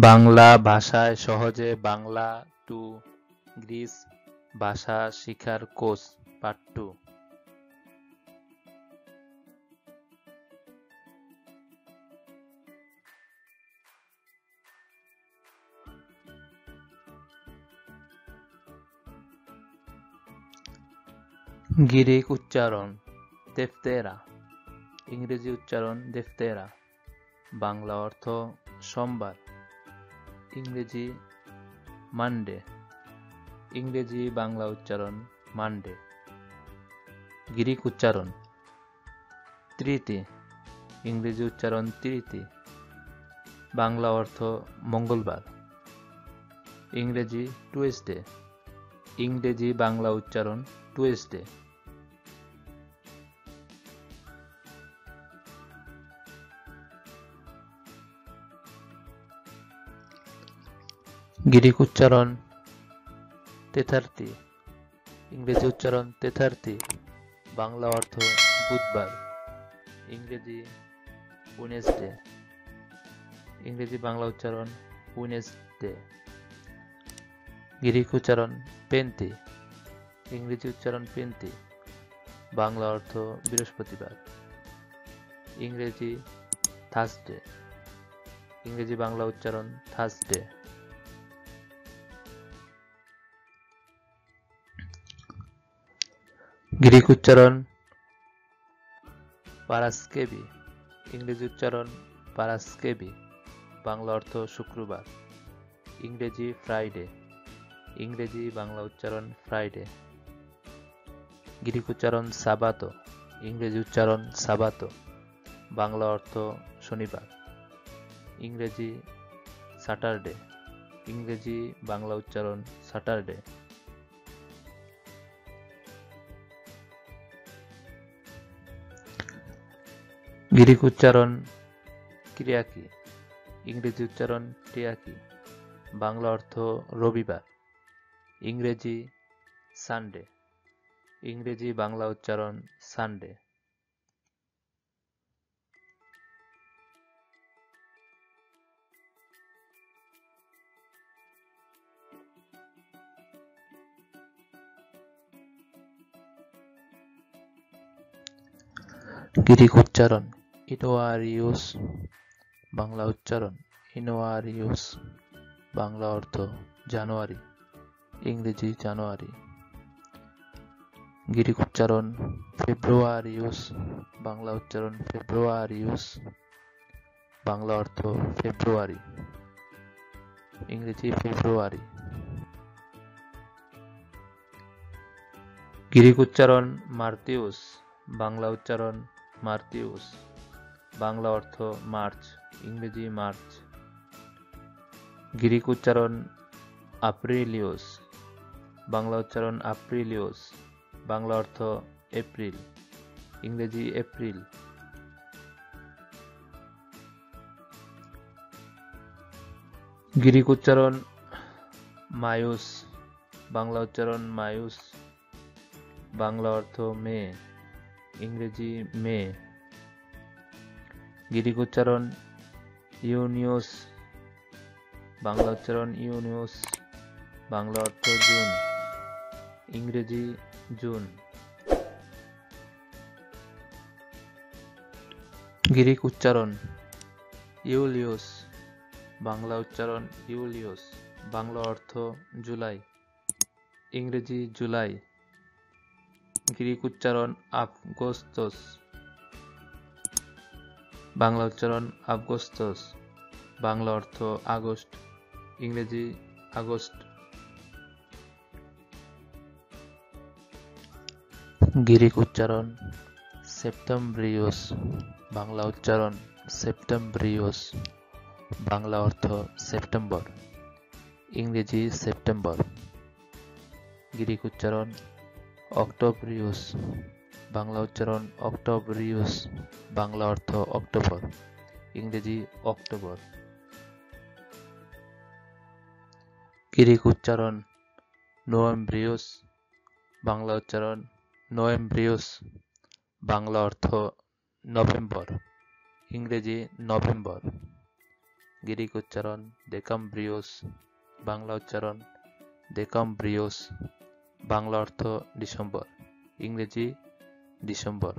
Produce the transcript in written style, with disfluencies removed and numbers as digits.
বাংলা ভাষায় সহজে Bangla two Greece ভাষা শিখার কোর্স পার্ট 2। গ্রিক উচ্চারণ দেফতেরা, ইংরেজি উচ্চারণ দেফতেরা, বাংলা অর্থ সোমবার, ইংরেজি মানডে, ইংরেজি বাংলা উচ্চারণ মানডে। গ্রিক উচ্চারণ তৃতীয়, ইংরেজি উচ্চারণ তৃতীয়, বাংলা অর্থ মঙ্গলবার, ইংরেজি টুয়েসডে, ইংরেজি বাংলা উচ্চারণ টুয়েসডে। গ্রিক উচ্চারণ তেথার্থী, ইংরেজি উচ্চারণ তেথার্থী, বাংলা অর্থ বুধবার, ইংরেজি ওয়েনেসডে, ইংরেজি বাংলা উচ্চারণ ওয়েনেসডে। গ্রিক উচ্চারণ পেন্তি, ইংরেজি উচ্চারণ পেন্তি, বাংলা অর্থ বৃহস্পতিবার, ইংরেজি থার্সডে, ইংরেজি বাংলা উচ্চারণ থার্সডে। গ্রিক উচ্চারণ পারাস্কেবি, ইংরেজি উচ্চারণ পারাস্কেবি, বাংলা অর্থ শুক্রবার, ইংরেজি ফ্রাইডে, ইংরেজি বাংলা উচ্চারণ ফ্রাইডে। গ্রিক উচ্চারণ সাবাতো, ইংরেজি উচ্চারণ সাবাতো, বাংলা অর্থ শনিবার, ইংরেজি স্যাটারডে, ইংরেজি বাংলা উচ্চারণ স্যাটারডে। গ্রিক উচ্চারণ ক্রিয়াকি, ইংরেজি উচ্চারণ ক্রিয়াকি, বাংলা অর্থ রবিবার, ইংরেজি সানডে, ইংরেজি বাংলা উচ্চারণ সানডে। গ্রিক উচ্চারণ ইনোয়ারিউস, বাংলা উচ্চারণ ইনোয়ারিউস, বাংলা অর্থ জানুয়ারি, ইংরেজি জানুয়ারি। গ্রিক উচ্চারণ ফেব্রুয়ারিউস, বাংলা উচ্চারণ ফেব্রুয়ারিউস, বাংলা অর্থ ফেব্রুয়ারি, ইংরেজি ফেব্রুয়ারি। গ্রিক উচ্চারণ মার্তিউস, বাংলা উচ্চারণ মার্তিউস, বাংলা অর্থ মার্চ, ইংরেজি মার্চ। গ্রিক উচ্চারণ আপ্রিলিউস, বাংলা উচ্চারণ আপ্রিলিউস, বাংলা অর্থ এপ্রিল, ইংরেজি এপ্রিল। গ্রিক উচ্চারণ মায়ুস, বাংলা উচ্চারণ মায়ুস, বাংলা অর্থ মে, ইংরেজি মে। গ্রিক উচ্চারণ ইউনিউস, বাংলা উচ্চারণ ইউনিউস, বাংলা অর্থ জুন, ইংরেজি জুন। গ্রিক উচ্চারণ ইউলিউস, বাংলা উচ্চারণ ইউলিউস, বাংলা অর্থ জুলাই, ইংরেজি জুলাই। গ্রিক উচ্চারণ আফগোস্তস, বাংলা উচ্চারণ আফগোস্তস, বাংলা অর্থ আগস্ট, ইংরেজি আগস্ট। গ্রিক উচ্চারণ সেপ্টেম্ব্রিউস, বাংলা উচ্চারণ সেপ্টেম্ব্রিউস, বাংলা অর্থ সেপ্টেম্বর, ইংরেজি সেপ্টেম্বর। গ্রিক উচ্চারণ অক্টোবরিউস, বাংলা উচ্চারণ অক্টোবরিউস, বাংলা অর্থ অক্টোবর, ইংরেজি অক্টোবর। গ্রিক উচ্চারণ নোয়েম্ব্রিউস, বাংলা উচ্চারণ নোয়েম্ব্রিউস, বাংলা অর্থ নভেম্বর, ইংরেজি নভেম্বর। গ্রিক উচ্চারণ ডেকাম্ব্রিওস, বাংলা উচ্চারণ ডেকাম্ব্রিওস, বাংলা অর্থ ডিসেম্বর, ইংরেজি ডিসেম্বর।